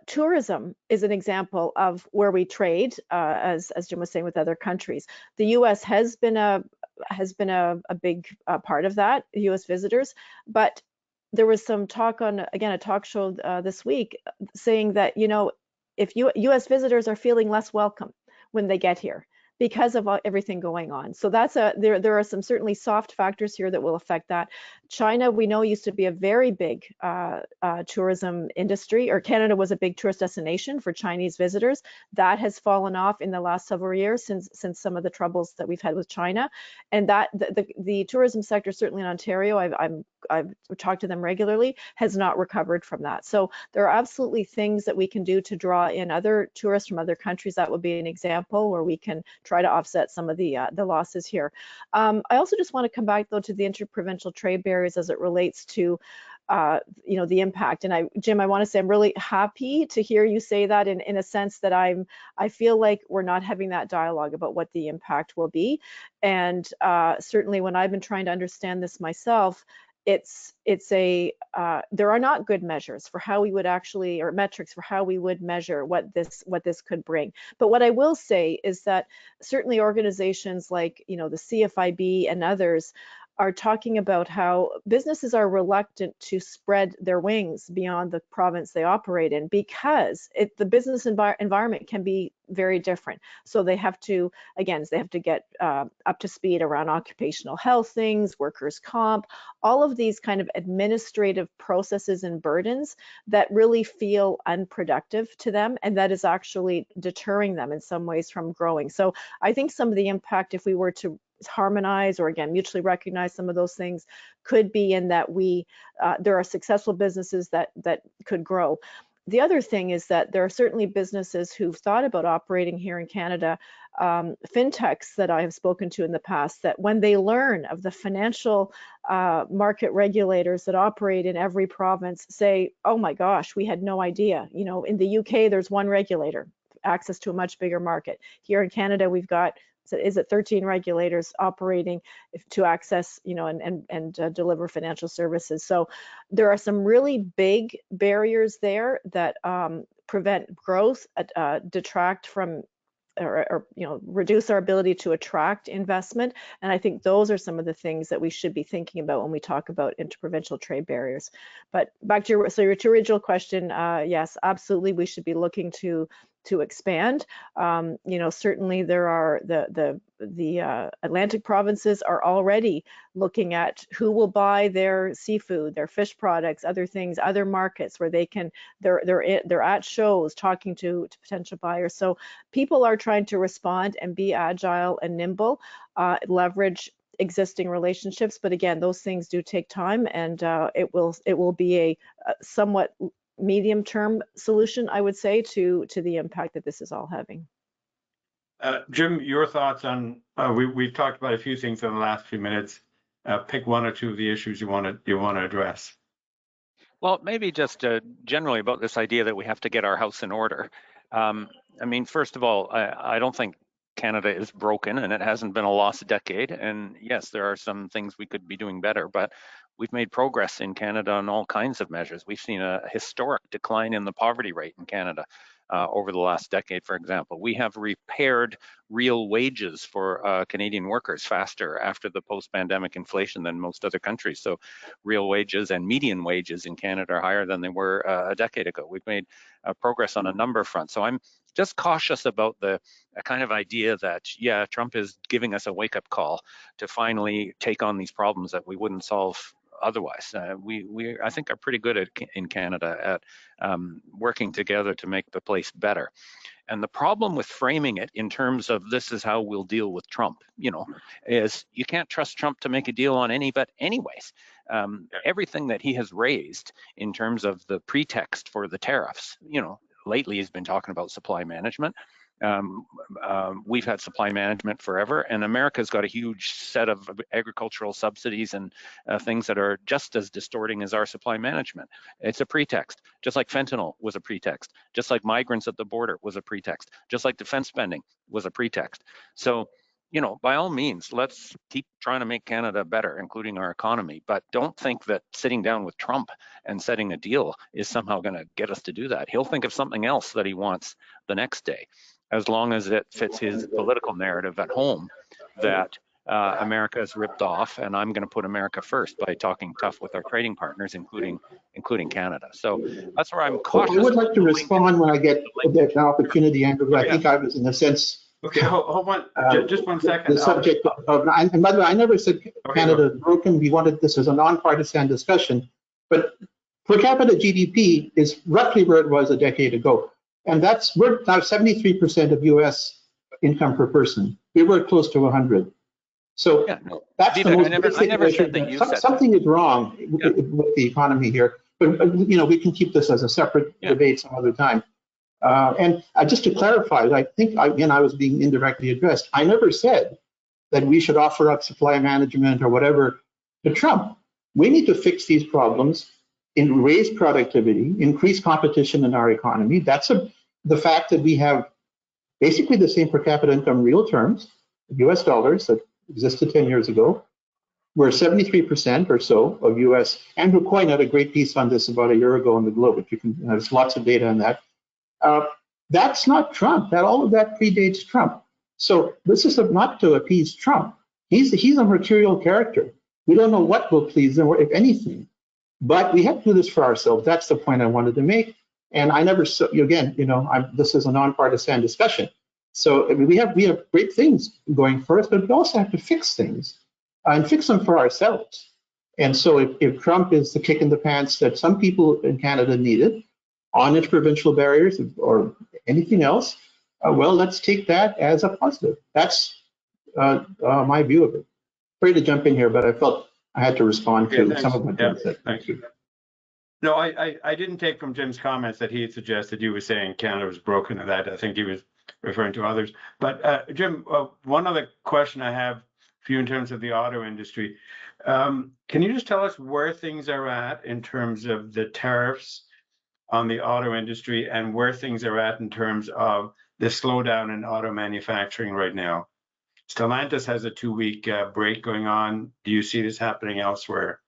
tourism is an example of where we trade, as Jim was saying, with other countries. The U.S. has been a big part of that, U.S. visitors, but there was some talk on, again, a talk show this week saying that, if U.S. visitors are feeling less welcome when they get here, because of everything going on. So that's there are some certainly soft factors here that will affect that. China, we know, used to be a very big tourism industry, or Canada was a big tourist destination for Chinese visitors. That has fallen off in the last several years since some of the troubles that we've had with China. And that the tourism sector, certainly in Ontario, I've talked to them regularly, has not recovered from that. So there are absolutely things that we can do to draw in other tourists from other countries. That would be an example where we can try to offset some of the losses here. I also just want to come back though to the interprovincial trade barriers as it relates to the impact. And Jim, I want to say I'm really happy to hear you say that in a sense that I feel like we're not having that dialogue about what the impact will be. And certainly when I've been trying to understand this myself, there are not good measures for how we would actually, or metrics for how we would measure what this could bring. But what I will say is that certainly organizations like, the CFIB and others are talking about how businesses are reluctant to spread their wings beyond the province they operate in, because the business environment can be very different. So they have to get up to speed around occupational health things, workers' comp, all of these kind of administrative processes and burdens that really feel unproductive to them, and that is actually deterring them in some ways from growing. So I think some of the impact, if we were to harmonize or again mutually recognize some of those things, could be in that there are successful businesses that could grow. The other thing is that there are certainly businesses who've thought about operating here in Canada, fintechs that I have spoken to in the past, that when they learn of the financial market regulators that operate in every province, say, oh my gosh, we had no idea. In the UK, there's one regulator, access to a much bigger market. Here in Canada, we've got 13 regulators operating to access, and deliver financial services. So there are some really big barriers there that prevent growth, detract from, or reduce our ability to attract investment. And I think those are some of the things that we should be thinking about when we talk about interprovincial trade barriers. But back to your original question, yes, absolutely, we should be looking to expand. Certainly there are the Atlantic provinces are already looking at who will buy their seafood, their fish products, other things, other markets where they're at shows talking to potential buyers. So people are trying to respond and be agile and nimble, leverage existing relationships. But again, those things do take time, and it will be a somewhat medium-term solution, I would say, to the impact that this is all having. Jim, your thoughts on we've talked about a few things in the last few minutes. Pick one or two of the issues you want to address. Well, maybe just generally about this idea that we have to get our house in order. First of all, I don't think Canada is broken, and it hasn't been a lost decade. And yes, there are some things we could be doing better, but we've made progress in Canada on all kinds of measures. We've seen a historic decline in the poverty rate in Canada over the last decade, for example. We have repaired real wages for Canadian workers faster after the post-pandemic inflation than most other countries. So real wages and median wages in Canada are higher than they were a decade ago. We've made progress on a number of fronts. So I'm just cautious about the kind of idea that, yeah, Trump is giving us a wake-up call to finally take on these problems that we wouldn't solve otherwise. We I think are pretty good in Canada at working together to make the place better. And the problem with framing it in terms of this is how we'll deal with Trump, is you can't trust Trump to make a deal on any, but anyways, everything that he has raised in terms of the pretext for the tariffs, lately he's been talking about supply management. We've had supply management forever, and America's got a huge set of agricultural subsidies and things that are just as distorting as our supply management. It's a pretext, just like fentanyl was a pretext, just like migrants at the border was a pretext, just like defense spending was a pretext. So, by all means, let's keep trying to make Canada better, including our economy, but don't think that sitting down with Trump and setting a deal is somehow going to get us to do that. He'll think of something else that he wants the next day, as long as it fits his political narrative at home that America is ripped off, and I'm going to put America first by talking tough with our trading partners, including Canada. So that's where I'm cautious. I would like to respond when I get an opportunity, Andrew. I think I was, in a sense. Okay, hold on, just 1 second. The subject of, and by the way, I never said Canada is broken. We wanted this as a nonpartisan discussion, but per capita GDP is roughly where it was a decade ago. And we're now 73% of US income per person. We were close to 100. So that's Vivek, the most I never said that you said something is wrong with the economy here. But we can keep this as a separate debate some other time. And just to clarify, I think I was being indirectly addressed. I never said that we should offer up supply management or whatever to Trump. We need to fix these problems, raise productivity, increase competition in our economy. That's the fact that we have basically the same per capita income real terms, US dollars, that existed 10 years ago. where 73% or so of US, Andrew Coyne had a great piece on this about a year ago in the Globe, if you can, there's lots of data on that. That's not Trump. All of that predates Trump. So this is not to appease Trump. He's a mercurial character. We don't know what will please him, or if anything. But we have to do this for ourselves. That's the point I wanted to make. And I never, again, this is a nonpartisan discussion. So I mean, we have great things going for us, but we also have to fix things and fix them for ourselves. And so if Trump is the kick in the pants that some people in Canada needed on interprovincial barriers or anything else, well, let's take that as a positive. That's my view of it. Afraid to jump in here, but I felt I had to respond to some of what Jim said. Thank you. No, I didn't take from Jim's comments that he had suggested you were saying Canada was broken and that. I think he was referring to others. But Jim, one other question I have for you in terms of the auto industry. Can you just tell us where things are at in terms of the tariffs on the auto industry and where things are at in terms of the slowdown in auto manufacturing right now? Stellantis has a 2-week break going on. Do you see this happening elsewhere?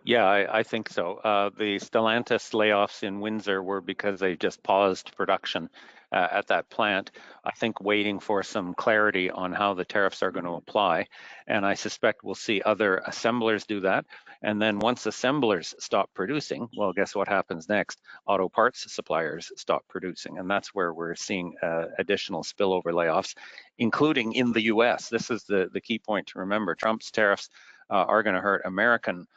Yeah, I think so. The Stellantis layoffs in Windsor were because they just paused production at that plant, I think waiting for some clarity on how the tariffs are going to apply. And I suspect we'll see other assemblers do that. And then once assemblers stop producing, well, guess what happens next? Auto parts suppliers stop producing. And that's where we're seeing additional spillover layoffs, including in the US. This is the key point to remember. Trump's tariffs are going to hurt American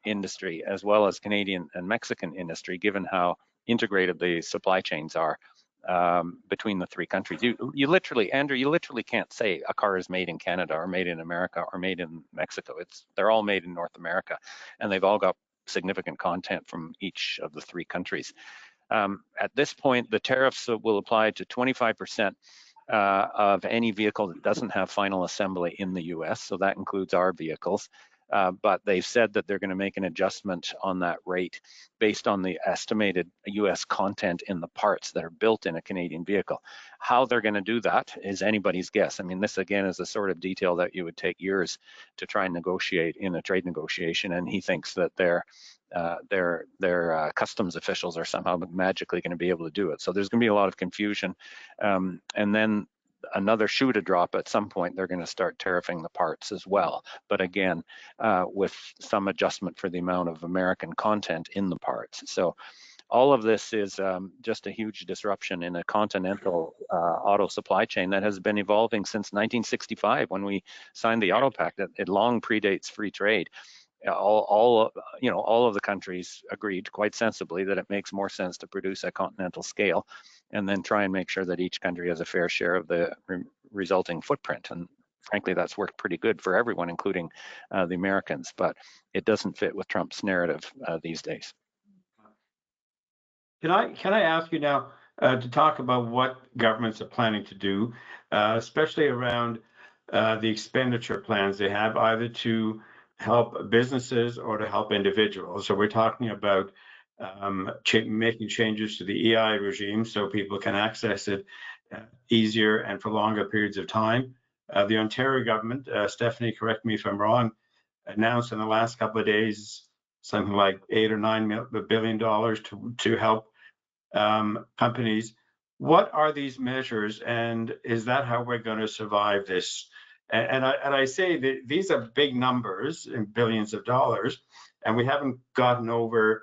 industry as well as Canadian and Mexican industry, given how integrated the supply chains are between the three countries. You literally, Andrew, you literally can't say a car is made in Canada or made in America or made in Mexico. They're all made in North America, and they've all got significant content from each of the three countries. At this point, the tariffs will apply to 25% of any vehicle that doesn't have final assembly in the US, so that includes our vehicles. But they've said that they're going to make an adjustment on that rate based on the estimated US content in the parts that are built in a Canadian vehicle. How they're going to do that is anybody's guess. I mean, this again is the sort of detail that you would take years to try and negotiate in a trade negotiation, and he thinks that their customs officials are somehow magically going to be able to do it. So there's going to be a lot of confusion, and then another shoe to drop at some point. They're going to start tariffing the parts as well, but again, with some adjustment for the amount of American content in the parts. So all of this is just a huge disruption in a continental auto supply chain that has been evolving since 1965 when we signed the Auto Pact. It long predates free trade. All of the countries agreed quite sensibly that it makes more sense to produce at continental scale and then try and make sure that each country has a fair share of the resulting footprint. And frankly, that's worked pretty good for everyone, including the Americans, but it doesn't fit with Trump's narrative these days. Can I ask you now to talk about what governments are planning to do, especially around the expenditure plans they have, either to help businesses or to help individuals? So we're talking about making changes to the EI regime so people can access it easier and for longer periods of time. The Ontario government, Stephanie, correct me if I'm wrong, announced in the last couple of days something like $8 or $9 billion to help companies. What are these measures, and is that how we're going to survive this? And I say that these are big numbers in billions of dollars, and we haven't gotten over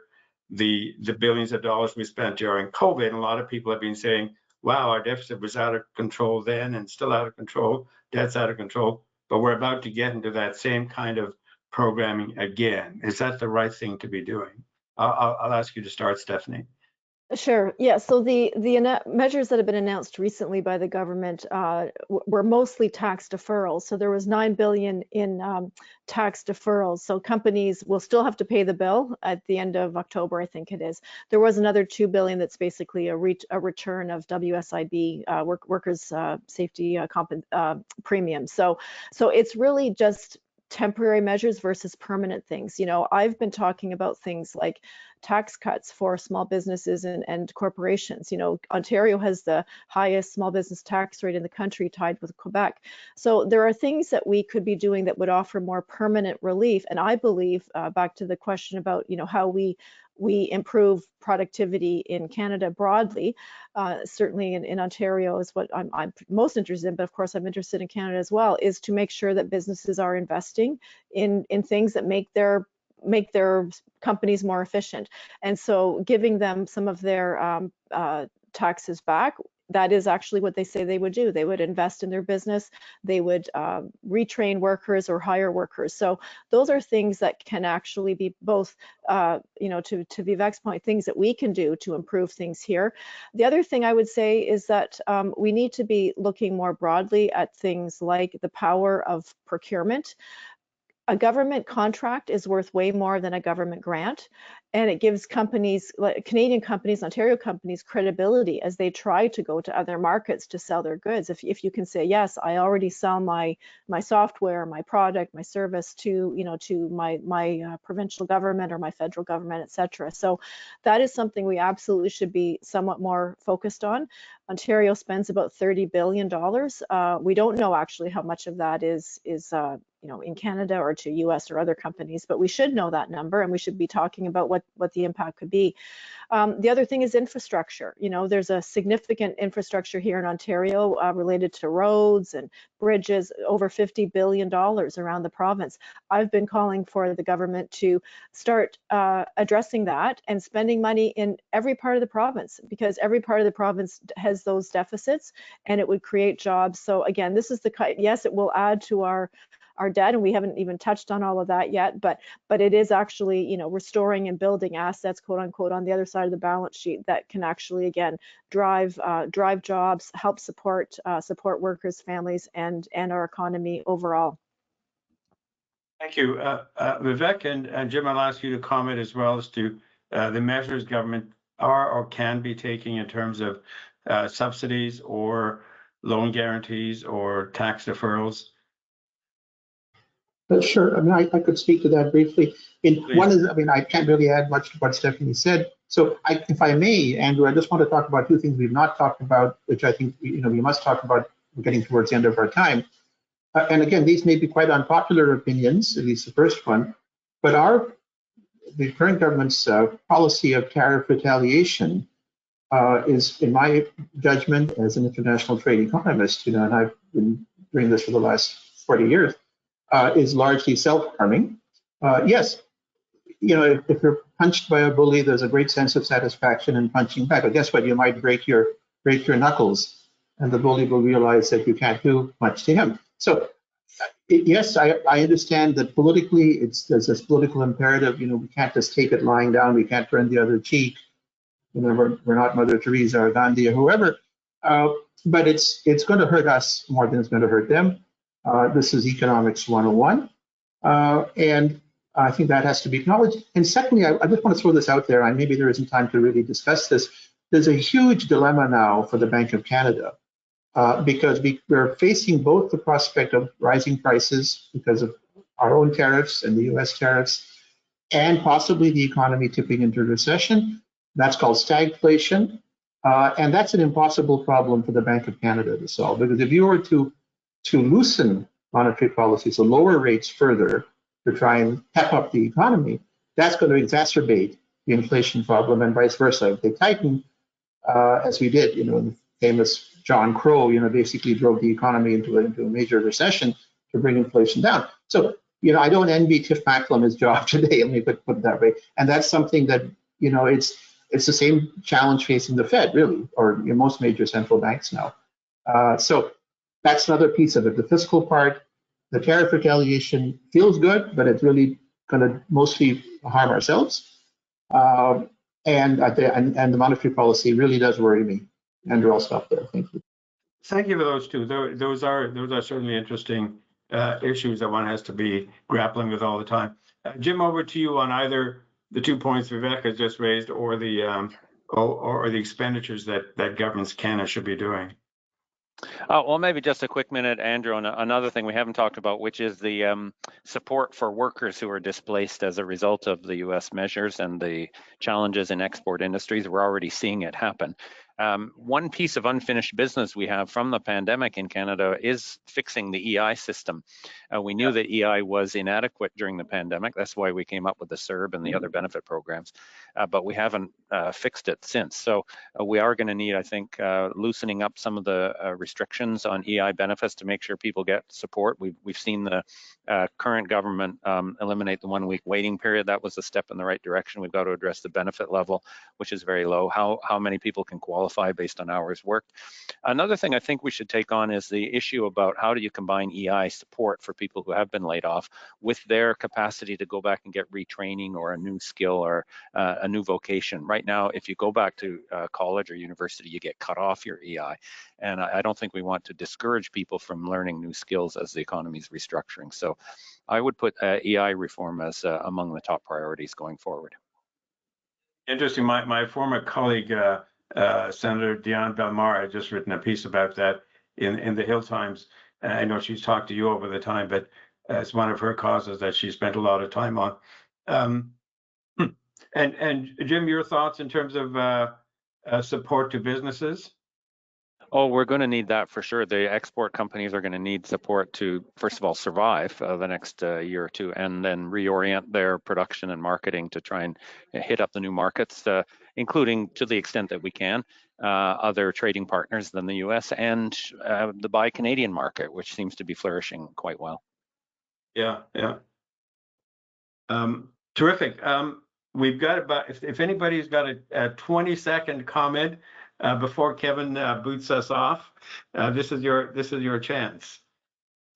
the billions of dollars we spent during COVID. And a lot of people have been saying, wow, our deficit was out of control then and still out of control, debt's out of control, but we're about to get into that same kind of programming again. Is that the right thing to be doing? I'll ask you to start, Stephanie. Sure. Yeah. So the measures that have been announced recently by the government were mostly tax deferrals. So there was $9 billion in tax deferrals. So companies will still have to pay the bill at the end of October, I think it is. There was another $2 billion that's basically a return of WSIB, workers' safety premium. So it's really just temporary measures versus permanent things. You know, I've been talking about things like tax cuts for small businesses and corporations. You know, Ontario has the highest small business tax rate in the country, tied with Quebec. So there are things that we could be doing that would offer more permanent relief. And I believe, back to the question about, you know, how we improve productivity in Canada broadly, certainly in Ontario is what I'm most interested in, but of course I'm interested in Canada as well, is to make sure that businesses are investing in things that make their companies more efficient. And so giving them some of their taxes back, that is actually what they say they would do. They would invest in their business, they would retrain workers or hire workers. So those are things that can actually be both, you know, to Vivek's point, things that we can do to improve things here. The other thing I would say is that we need to be looking more broadly at things like the power of procurement. A government contract is worth way more than a government grant, and it gives companies, like Canadian companies, Ontario companies, credibility as they try to go to other markets to sell their goods. If you can say, yes, I already sell my software, my product, my service to, you know, to my provincial government or my federal government, etc. So that is something we absolutely should be somewhat more focused on. Ontario spends about $30 billion. We don't know actually how much of that is you know, in Canada or to US or other companies, but we should know that number, and we should be talking about what the impact could be. The other thing is infrastructure. You know, there's a significant infrastructure here in Ontario related to roads and bridges, over $50 billion around the province. I've been calling for the government to start addressing that and spending money in every part of the province, because every part of the province has those deficits, and it would create jobs. So again, this is the kind, yes, it will add to our debt, and we haven't even touched on all of that yet, but it is actually, you know, restoring and building assets, quote unquote, on the other side of the balance sheet that can actually, again, drive jobs, help support workers, families, and our economy overall. Thank you, Vivek, and Jim. I'll ask you to comment as well as to the measures government are or can be taking in terms of subsidies or loan guarantees or tax deferrals. Sure. I mean, I could speak to that briefly. One is, I mean, I can't really add much to what Stephanie said. So, if I may, Andrew, I just want to talk about two things we've not talked about, which I think we must talk about. We're getting towards the end of our time. And again, these may be quite unpopular opinions, at least the first one. But the current government's policy of tariff retaliation is, in my judgment, as an international trade economist, and I've been doing this for the last 40 years. Is largely self-harming. Yes, if you're punched by a bully, there's a great sense of satisfaction in punching back. But guess what? You might break your knuckles, and the bully will realize that you can't do much to him. So, yes, I understand that politically, there's this political imperative. We can't just take it lying down. We can't turn the other cheek. We're not Mother Teresa or Gandhi or whoever. But it's going to hurt us more than it's going to hurt them. This is Economics 101, and I think that has to be acknowledged. And secondly, I just want to throw this out there, and maybe there isn't time to really discuss this. There's a huge dilemma now for the Bank of Canada because we're facing both the prospect of rising prices because of our own tariffs and the US tariffs, and possibly the economy tipping into recession. That's called stagflation, and that's an impossible problem for the Bank of Canada to solve, because if you were to loosen monetary policy, so lower rates further to try and pep up the economy, that's going to exacerbate the inflation problem, and vice versa. If they tighten, as we did, the famous John Crow, basically drove the economy into a major recession to bring inflation down. So, I don't envy Tiff Macklem his job today. Let me put it that way. And that's something that, it's the same challenge facing the Fed, really, or most major central banks now. So that's another piece of it. The fiscal part, the tariff retaliation feels good, but it's really going to mostly harm ourselves. And the monetary policy really does worry me. Andrew, I'll stop there. Thank you. Thank you for those two. Those are certainly interesting issues that one has to be grappling with all the time. Jim, over to you on either the 2 points Vivek has just raised, or the expenditures that governments can and should be doing. Well, maybe just a quick minute, Andrew, on another thing we haven't talked about, which is the support for workers who are displaced as a result of the U.S. measures and the challenges in export industries. We're already seeing it happen. One piece of unfinished business we have from the pandemic in Canada is fixing the EI system. We knew that EI was inadequate during the pandemic. That's why we came up with the CERB and the other benefit programs, but we haven't fixed it since. So we are going to need, I think, loosening up some of the restrictions on EI benefits to make sure people get support. We've seen the current government eliminate the 1 week waiting period. That was a step in the right direction. We've got to address the benefit level, which is very low. How many people can qualify based on hours worked? Another thing I think we should take on is the issue about how do you combine EI support for people who have been laid off with their capacity to go back and get retraining or a new skill or a new vocation. Right now, if you go back to college or university, you get cut off your EI. And I don't think we want to discourage people from learning new skills as the economy is restructuring. So I would put EI reform as among the top priorities going forward. Interesting. My former colleague, Senator Diane Belmar, had just written a piece about that in the Hill Times. I know she's talked to you over the time, but it's one of her causes that she spent a lot of time on. And Jim, your thoughts in terms of support to businesses? Oh, we're going to need that for sure. The export companies are going to need support to, first of all, survive the next year or two, and then reorient their production and marketing to try and hit up the new markets, including, to the extent that we can, other trading partners than the U.S. and the Buy Canadian market, which seems to be flourishing quite well. Yeah. Terrific. We've got about, if anybody's got a 20-second comment before Kevin boots us off, this is your chance.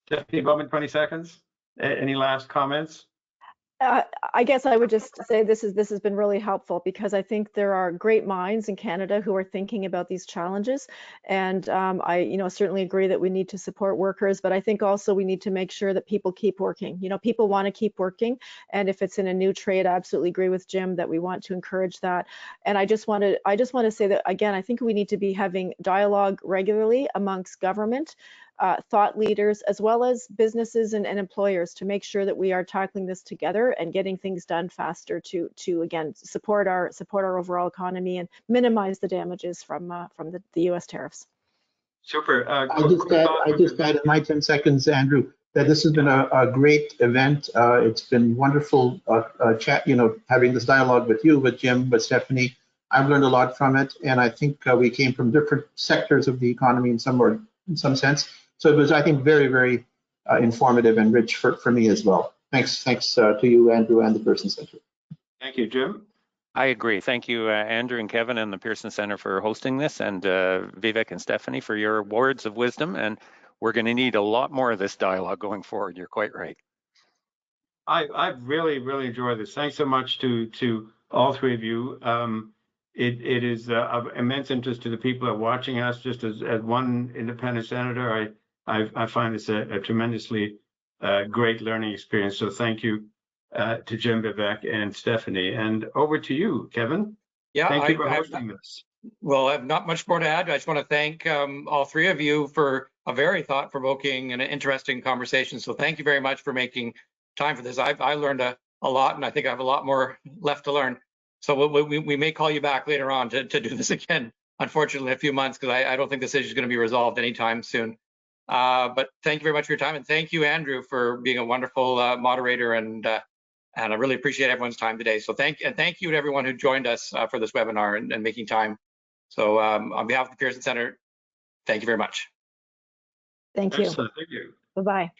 Stephanie Bowman, 20 seconds. Any last comments? I guess I would just say this has been really helpful, because I think there are great minds in Canada who are thinking about these challenges, and I certainly agree that we need to support workers, but I think also we need to make sure that people keep working. People want to keep working, and if it's in a new trade, I absolutely agree with Jim that we want to encourage that. And I just want to say that again, I think we need to be having dialogue regularly amongst government, thought leaders, as well as businesses and employers, to make sure that we are tackling this together and getting things done faster to again support our overall economy and minimize the damages from the U.S. tariffs. Super. I just add in my 10 seconds, Andrew, that this has been a great event. It's been wonderful chat, having this dialogue with you, with Jim, with Stephanie. I've learned a lot from it, and I think we came from different sectors of the economy in some sense. So it was, I think, very, very informative and rich for me as well. Thanks to you, Andrew, and the Pearson Center. Thank you, Jim. I agree. Thank you, Andrew and Kevin and the Pearson Center for hosting this, and Vivek and Stephanie for your words of wisdom. And we're going to need a lot more of this dialogue going forward. You're quite right. I've really, really enjoyed this. Thanks so much to all three of you. It is of immense interest to the people that are watching us. Just as one independent senator, I find this a tremendously great learning experience. So thank you to Jim, Vivek, and Stephanie. And over to you, Kevin. Yeah, thank you for hosting this. Well, I have not much more to add. I just want to thank all three of you for a very thought-provoking and interesting conversation. So thank you very much for making time for this. I learned a lot, and I think I have a lot more left to learn. So we may call you back later on to do this again, unfortunately, in a few months, because I don't think this issue is going to be resolved anytime soon. But thank you very much for your time, and thank you, Andrew, for being a wonderful moderator, and I really appreciate everyone's time today. So thank you to everyone who joined us for this webinar and making time. So on behalf of the Pearson Center, thank you very much. Thank you. Excellent. Thank you. Bye-bye.